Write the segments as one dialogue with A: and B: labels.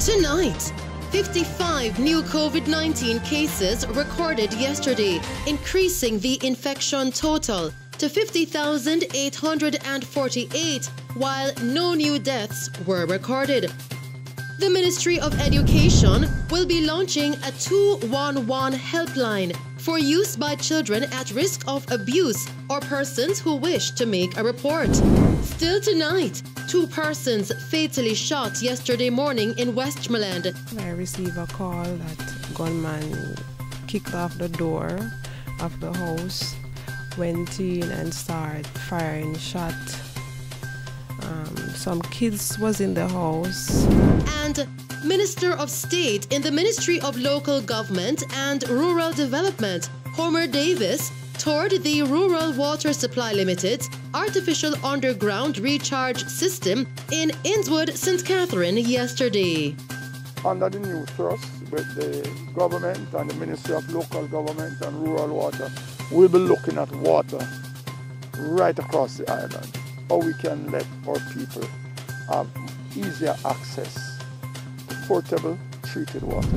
A: Tonight, 55 new COVID-19 cases recorded yesterday, increasing the infection total to 50,848, while no new deaths were recorded. The Ministry of Education will be launching a 211 helpline for use by children at risk of abuse or persons who wish to make a report. Still tonight, 2 persons fatally shot yesterday morning in Westmoreland.
B: I received a call that gunman kicked off the door of the house, went in and started firing shot. Some kids was in the house.
A: And Minister of State in the Ministry of Local Government and Rural Development, Homer Davis, toured the Rural Water Supply Limited's artificial underground recharge system in Innswood, St. Catherine yesterday.
C: Under the new thrust with the government and the Ministry of Local Government and Rural Water, we'll be looking at water right across the island. How we can let our people have easier access to portable, treated water.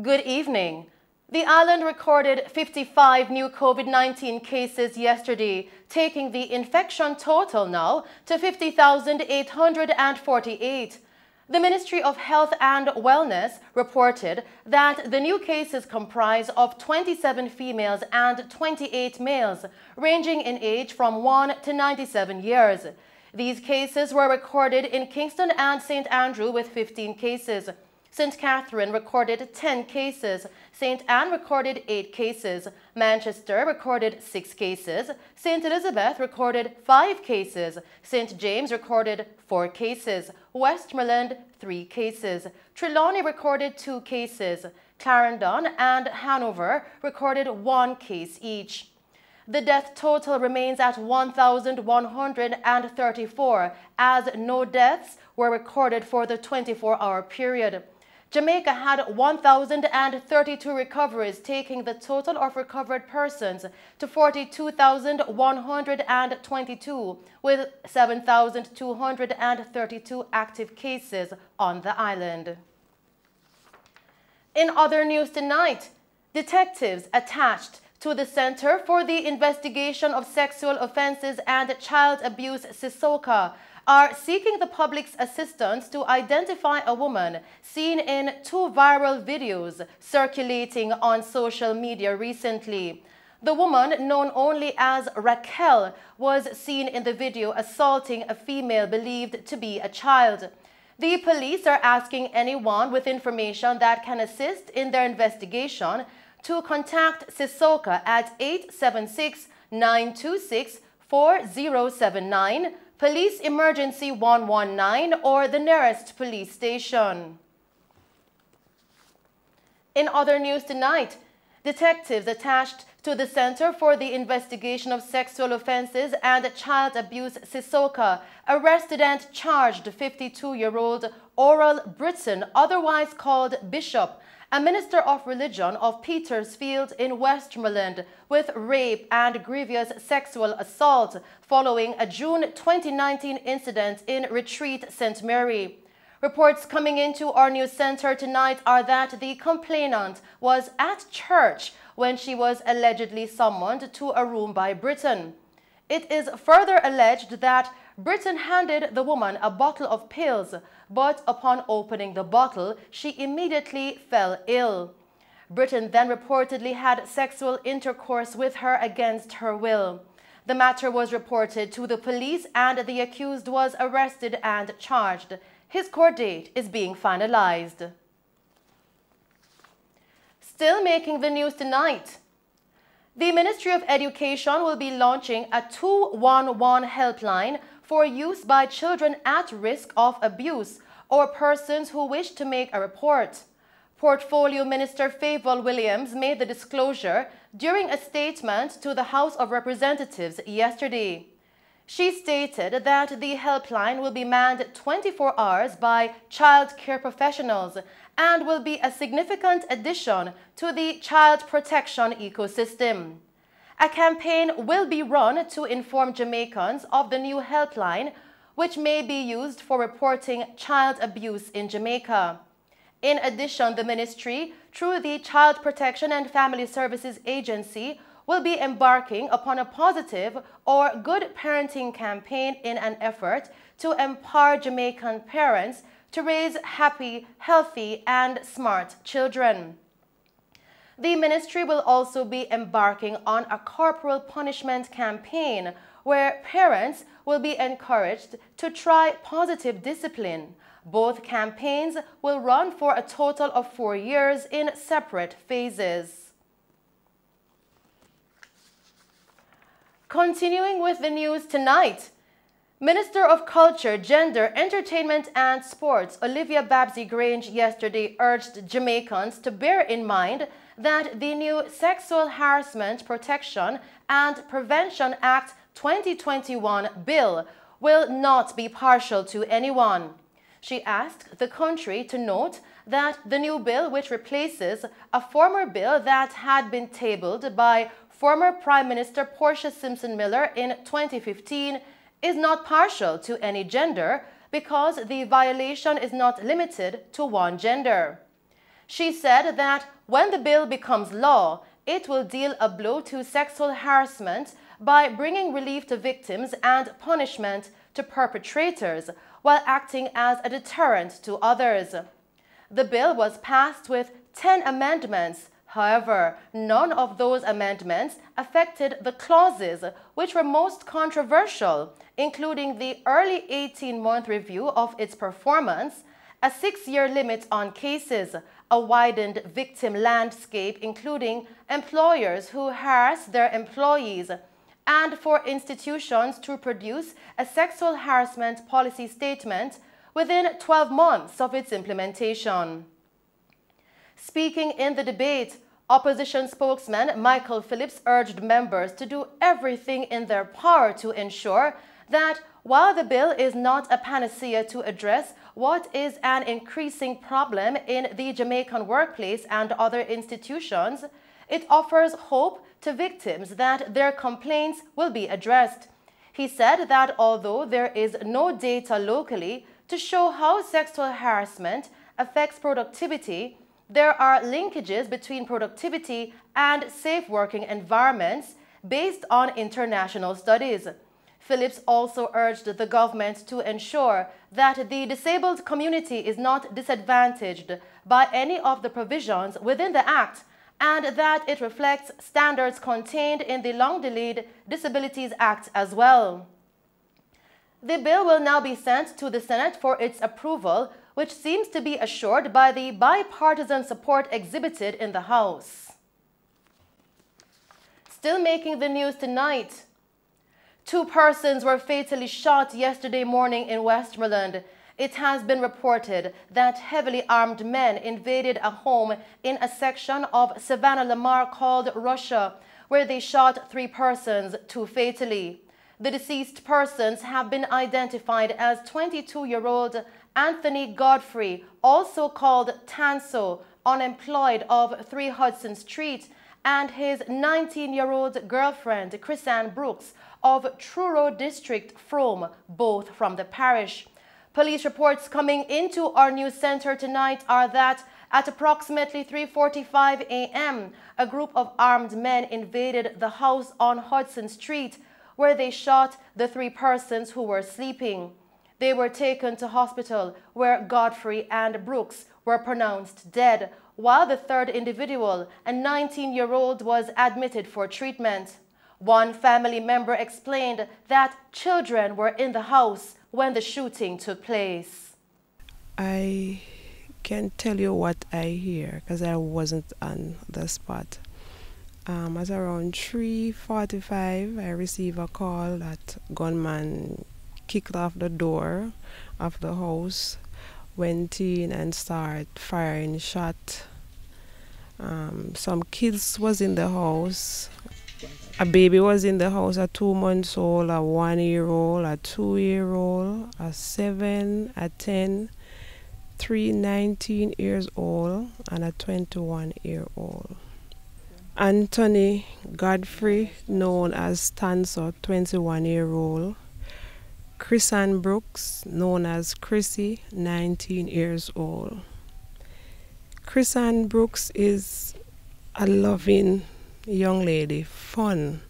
D: Good evening. The island recorded 55 new COVID-19 cases yesterday, taking the infection total now to 50,848. The Ministry of Health and Wellness reported that the new cases comprise of 27 females and 28 males, ranging in age from 1 to 97 years. These cases were recorded in Kingston and St. Andrew with 15 cases. St. Catherine recorded 10 cases, St. Anne recorded 8 cases, Manchester recorded 6 cases, St. Elizabeth recorded 5 cases, St. James recorded 4 cases, Westmoreland 3 cases, Trelawney recorded 2 cases, Clarendon and Hanover recorded 1 case each. The death total remains at 1,134, as no deaths were recorded for the 24-hour period. Jamaica had 1,032 recoveries, taking the total of recovered persons to 42,122, with 7,232 active cases on the island. In other news tonight, detectives attached to the Center for the Investigation of Sexual Offences and Child Abuse, CISOCA, are seeking the public's assistance to identify a woman seen in 2 viral videos circulating on social media recently. The woman, known only as Raquel, was seen in the video assaulting a female believed to be a child. The police are asking anyone with information that can assist in their investigation to contact CISOCA at 876-926-4079, Police Emergency 119, or the nearest police station. In other news tonight, detectives attached to the Center for the Investigation of Sexual Offences and Child Abuse, CISOCA, arrested and charged 52-year-old Oral Britton, otherwise called Bishop, a minister of religion of Petersfield in Westmoreland, with rape and grievous sexual assault following a June 2019 incident in Retreat St. Mary. Reports coming into our news center tonight are that the complainant was at church when she was allegedly summoned to a room by Britton. It is further alleged that Britton handed the woman a bottle of pills, but upon opening the bottle, she immediately fell ill. Britton then reportedly had sexual intercourse with her against her will. The matter was reported to the police and the accused was arrested and charged. His court date is being finalized. Still making the news tonight, the Ministry of Education will be launching a 211 helpline for use by children at risk of abuse or persons who wish to make a report. Portfolio Minister Favour Williams made the disclosure during a statement to the House of Representatives yesterday. She stated that the helpline will be manned 24 hours by child care professionals and will be a significant addition to the child protection ecosystem. A campaign will be run to inform Jamaicans of the new helpline, which may be used for reporting child abuse in Jamaica. In addition, the ministry, through the Child Protection and Family Services Agency, will be embarking upon a positive or good parenting campaign in an effort to empower Jamaican parents to raise happy, healthy, and smart children. The ministry will also be embarking on a corporal punishment campaign where parents will be encouraged to try positive discipline. Both campaigns will run for a total of 4 years in separate phases. Continuing with the news tonight, Minister of Culture, Gender, Entertainment and Sports Olivia Babsy-Grange yesterday urged Jamaicans to bear in mind that the new Sexual Harassment Protection and Prevention Act 2021 bill will not be partial to anyone. She asked the country to note that the new bill, which replaces a former bill that had been tabled by former Prime Minister Portia Simpson Miller in 2015, is not partial to any gender because the violation is not limited to one gender. She said that when the bill becomes law, it will deal a blow to sexual harassment by bringing relief to victims and punishment to perpetrators while acting as a deterrent to others. The bill was passed with 10 amendments. However, none of those amendments affected the clauses which were most controversial, including the early 18-month review of its performance, a 6-year limit on cases, a widened victim landscape including employers who harass their employees, and for institutions to produce a sexual harassment policy statement within 12 months of its implementation. Speaking in the debate, opposition spokesman Michael Phillips urged members to do everything in their power to ensure that while the bill is not a panacea to address what is an increasing problem in the Jamaican workplace and other institutions, it offers hope to victims that their complaints will be addressed. He said that although there is no data locally to show how sexual harassment affects productivity, there are linkages between productivity and safe working environments based on international studies. Phillips also urged the government to ensure that the disabled community is not disadvantaged by any of the provisions within the Act and that it reflects standards contained in the long-delayed Disabilities Act as well. The bill will now be sent to the Senate for its approval, which seems to be assured by the bipartisan support exhibited in the House. Still making the news tonight, 2 persons were fatally shot yesterday morning in Westmoreland. It has been reported that heavily armed men invaded a home in a section of Savannah Lamar called Russia, where they shot 3 persons, 2 fatally. The deceased persons have been identified as 22-year-old Anthony Godfrey, also called Tanso, unemployed, of 3 Hudson Street, and his 19-year-old girlfriend, Chrisanne Brooks, of Truro District, Frome, both from the parish. Police reports coming into our news center tonight are that at approximately 3:45 a.m., a group of armed men invaded the house on Hudson Street, where they shot the 3 persons who were sleeping. They were taken to hospital, where Godfrey and Brooks were pronounced dead, while the 3rd individual, a 19-year-old, was admitted for treatment. One family member explained that children were in the house when the shooting took place.
B: I can't tell you what I hear because I wasn't on the spot. At around 3:45, I received a call that gunman kicked off the door of the house, went in and started firing shot. Some kids was in the house. A baby was in the house, a 2-month-old, a 1-year-old, a 2-year-old, a 7, a 10, 3 19 years old, and a 21-year-old. Anthony Godfrey, known as Tanso, 21-year-old. Chrisann Brooks, known as Chrissy, 19 years old. Chrisann Brooks is a loving young lady, fun.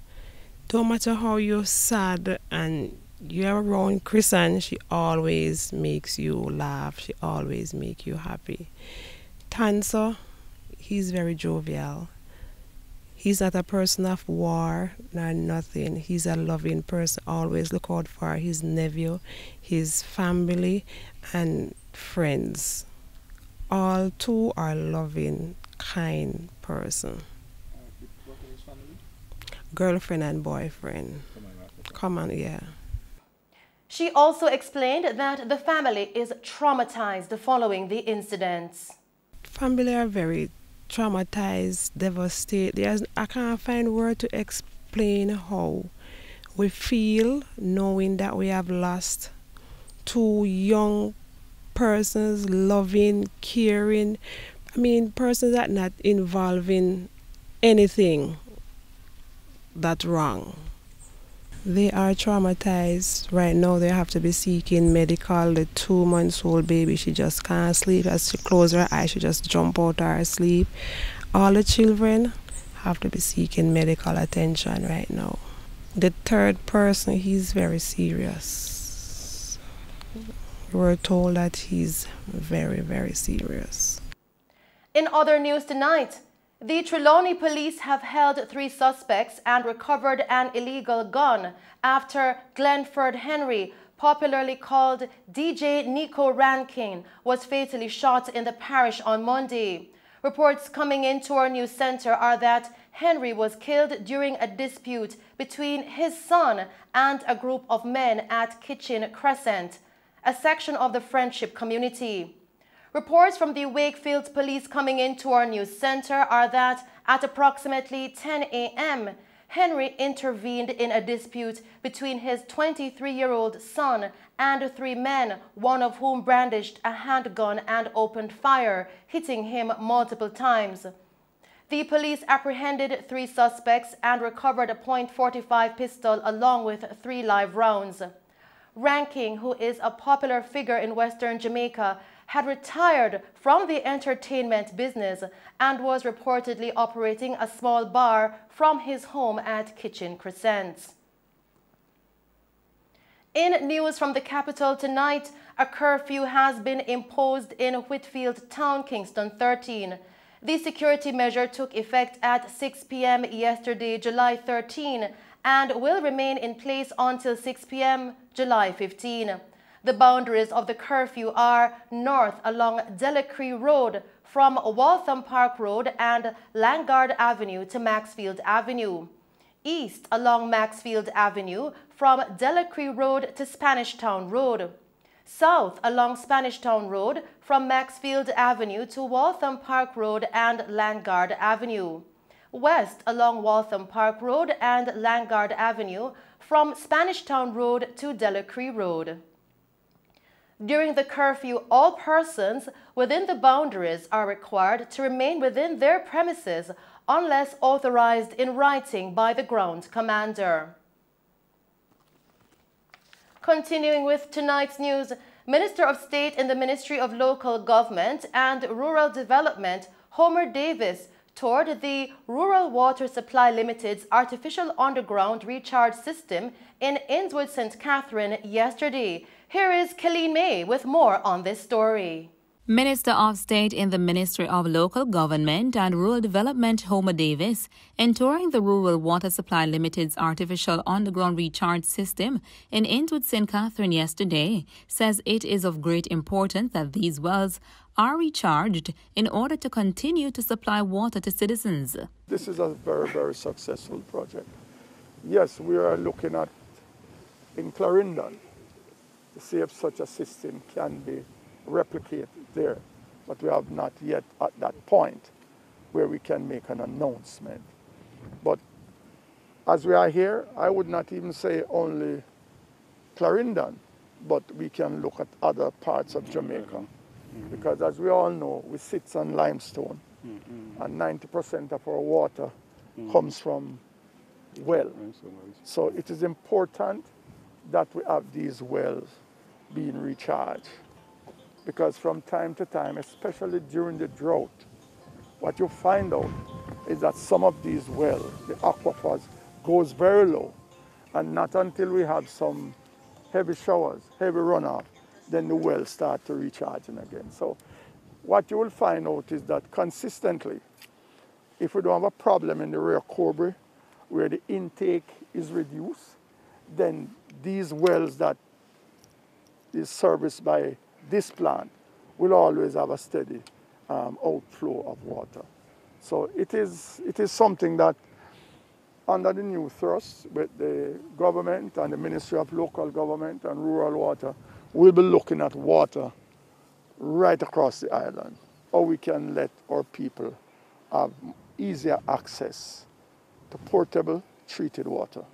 B: Don't matter how you're sad and you're around Chrisann, she always makes you laugh. She always makes you happy. Tanso, he's very jovial. He's not a person of war nor nothing. He's a loving person. Always look out for his nephew, his family, and friends. All two are loving, kind person.
E: What is his family?
B: Girlfriend and boyfriend. Come on, yeah.
D: She also explained that the family is traumatized following the incidents.
B: Family are very traumatized, devastated. I can't find word to explain how we feel knowing that we have lost two young persons, loving, caring. I mean, persons that not involving anything that's wrong. They are traumatized. Right now they have to be seeking medical. The 2-month-old baby, she just can't sleep. As she closes her eyes, she just jump out of her sleep. All the children have to be seeking medical attention right now. The third person, he's very serious. We're told that he's very, very serious.
D: In other news tonight, the Trelawney police have held 3 suspects and recovered an illegal gun after Glenford Henry, popularly called DJ Nico Rankin, was fatally shot in the parish on Monday. Reports coming into our news center are that Henry was killed during a dispute between his son and a group of men at Kitchen Crescent, a section of the Friendship community. Reports from the Wakefield police coming into our news center are that at approximately 10 a.m., Henry intervened in a dispute between his 23-year-old son and 3 men, one of whom brandished a handgun and opened fire, hitting him multiple times. The police apprehended 3 suspects and recovered a .45 pistol along with 3 live rounds. Rankin, who is a popular figure in Western Jamaica, had retired from the entertainment business and was reportedly operating a small bar from his home at Kitchen Crescent. In news from the capital tonight, a curfew has been imposed in Whitfield Town, Kingston 13. The security measure took effect at 6 p.m. yesterday, July 13, and will remain in place until 6 p.m. July 15. The boundaries of the curfew are north along Delacree Road from Waltham Park Road and Langard Avenue to Maxfield Avenue, east along Maxfield Avenue from Delacree Road to Spanish Town Road, south along Spanish Town Road from Maxfield Avenue to Waltham Park Road and Langard Avenue, west along Waltham Park Road and Langard Avenue from Spanish Town Road to Delacree Road. During the curfew, all persons within the boundaries are required to remain within their premises unless authorized in writing by the ground commander. Continuing with tonight's news, Minister of State in the Ministry of Local Government and Rural Development, Homer Davis, toured the Rural Water Supply Limited's artificial underground recharge system in Innswood St. Catherine yesterday. Here is Colleen May with more on this story.
F: Minister of State in the Ministry of Local Government and Rural Development, Homer Davis, in touring the Rural Water Supply Limited's artificial underground recharge system in Innswood St. Catherine yesterday, says it is of great importance that these wells are recharged in order to continue to supply water to citizens.
C: This is a very, very successful project. Yes, we are looking at in Clarendon to see if such a system can be replicated there, but we have not yet at that point where we can make an announcement. But as we are here, I would not even say only Clarendon, but we can look at other parts of Jamaica. Because as we all know, we sit on limestone, and 90% of our water comes from well. So it is important that we have these wells being recharged, because from time to time, especially during the drought, what you find out is that some of these wells, the aquifers, goes very low, and not until we have some heavy showers, heavy runoff, then the wells start to recharging again. So what you will find out is that consistently, if we don't have a problem in the rear Cobre where the intake is reduced, then these wells that is serviced by this plant will always have a steady outflow of water. So it is something that under the new thrust with the government and the Ministry of Local Government and Rural Water, we'll be looking at water right across the island, how we can let our people have easier access to portable treated water.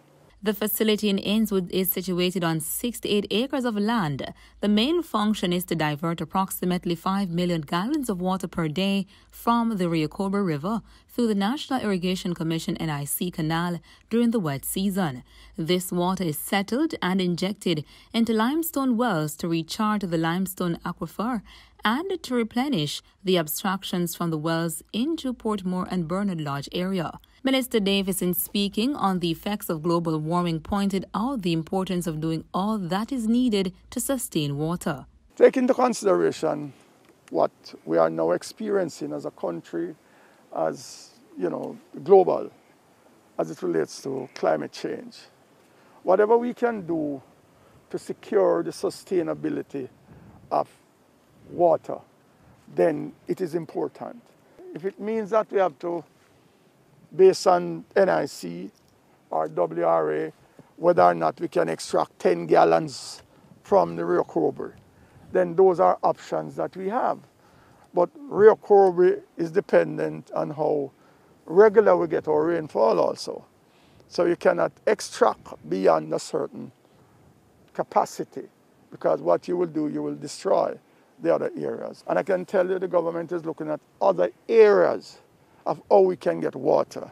F: The facility in Ainswood is situated on 68 acres of land. The main function is to divert approximately 5 million gallons of water per day from the Rio Cobre River through the National Irrigation Commission NIC canal during the wet season. This water is settled and injected into limestone wells to recharge the limestone aquifer and to replenish the abstractions from the wells into Portmore and Bernard Lodge area. Minister Davis, in speaking on the effects of global warming, pointed out the importance of doing all that is needed to sustain water.
C: Take into consideration what we are now experiencing as a country, as global, as it relates to climate change. Whatever we can do to secure the sustainability of water, then it is important. If it means that we have to, based on NIC or WRA, whether or not we can extract 10 gallons from the Rio Cobre, then those are options that we have. But Rio Cobre is dependent on how regular we get our rainfall also. So you cannot extract beyond a certain capacity, because what you will do, you will destroy the other areas. And I can tell you the government is looking at other areas of how we can get water.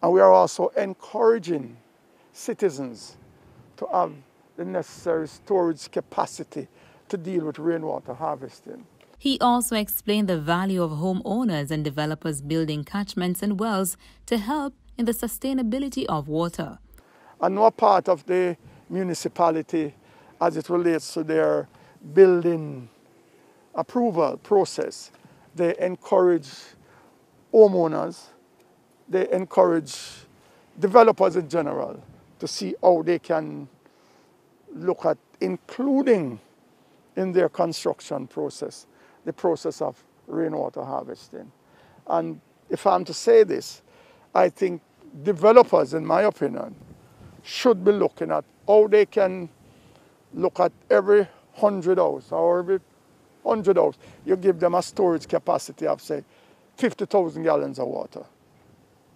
C: And we are also encouraging citizens to have the necessary storage capacity to deal with rainwater harvesting.
F: He also explained the value of homeowners and developers building catchments and wells to help in the sustainability of water.
C: And no part of the municipality, as it relates to their building approval process, they encourage homeowners, they encourage developers in general to see how they can look at including in their construction process the process of rainwater harvesting. And if I'm to say this, I think developers, in my opinion, should be looking at how they can look at every 100 hours or every 100 hours, you give them a storage capacity of, say, 50,000 gallons of water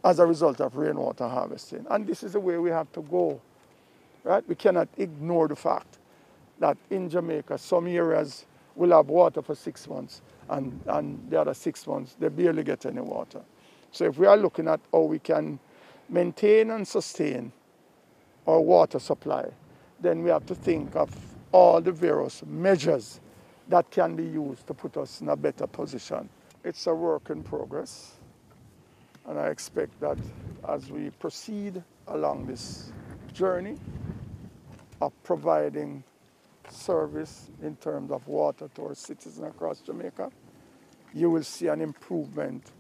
C: as a result of rainwater harvesting. And this is the way we have to go, right? We cannot ignore the fact that in Jamaica, some areas will have water for 6 months, and the other 6 months, they barely get any water. So if we are looking at how we can maintain and sustain our water supply, then we have to think of all the various measures that can be used to put us in a better position. It's a work in progress, and I expect that as we proceed along this journey of providing service in terms of water to our citizens across Jamaica, you will see an improvement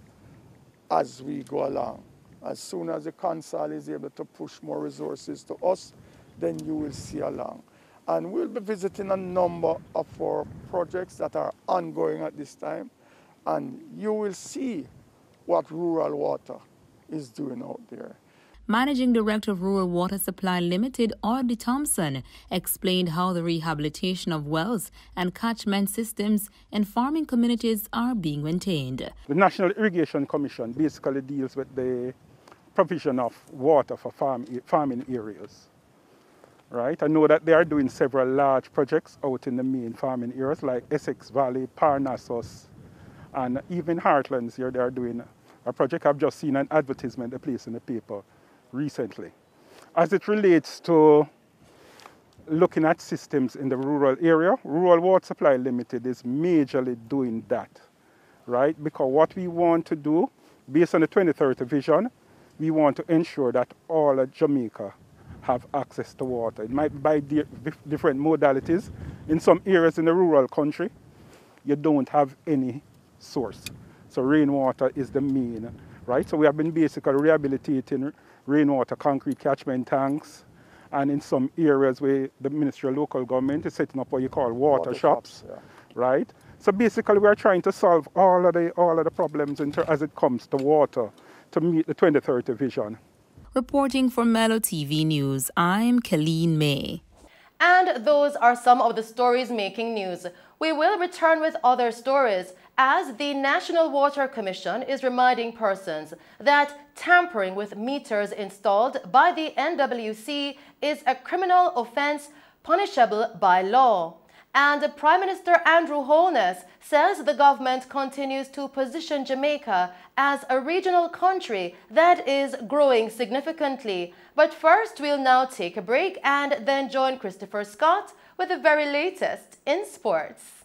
C: as we go along. As soon as the Council is able to push more resources to us, then you will see along. And we'll be visiting a number of our projects that are ongoing at this time, and you will see what rural water is doing out there.
F: Managing Director of Rural Water Supply Limited, Audrey Thompson, explained how the rehabilitation of wells and catchment systems in farming communities are being maintained.
G: The National Irrigation Commission basically deals with the provision of water for farming areas. Right? I know that they are doing several large projects out in the main farming areas like Essex Valley, Parnassus, and even Heartlands here. They are doing a project. I've just seen an advertisement they placed in the paper recently. As it relates to looking at systems in the rural area, Rural Water Supply Limited is majorly doing that, right? Because what we want to do, based on the 2030 vision, we want to ensure that all of Jamaica have access to water. It might be by different modalities. In some areas in the rural country, you don't have any source. So rainwater is the main, right? So we have been basically rehabilitating rainwater concrete catchment tanks, and in some areas where the Ministry of Local Government is setting up what you call water shops,
C: yeah.
G: right? So basically we are trying to solve all of the problems as it comes to water to meet the 2030 vision.
F: Reporting for Mello TV News, I'm Colleen May.
D: And those are some of the stories making news. We will return with other stories as the National Water Commission is reminding persons that tampering with meters installed by the NWC is a criminal offence punishable by law. And Prime Minister Andrew Holness says the government continues to position Jamaica as a regional country that is growing significantly. But first, we'll now take a break and then join Christopher Scott with the very latest in sports.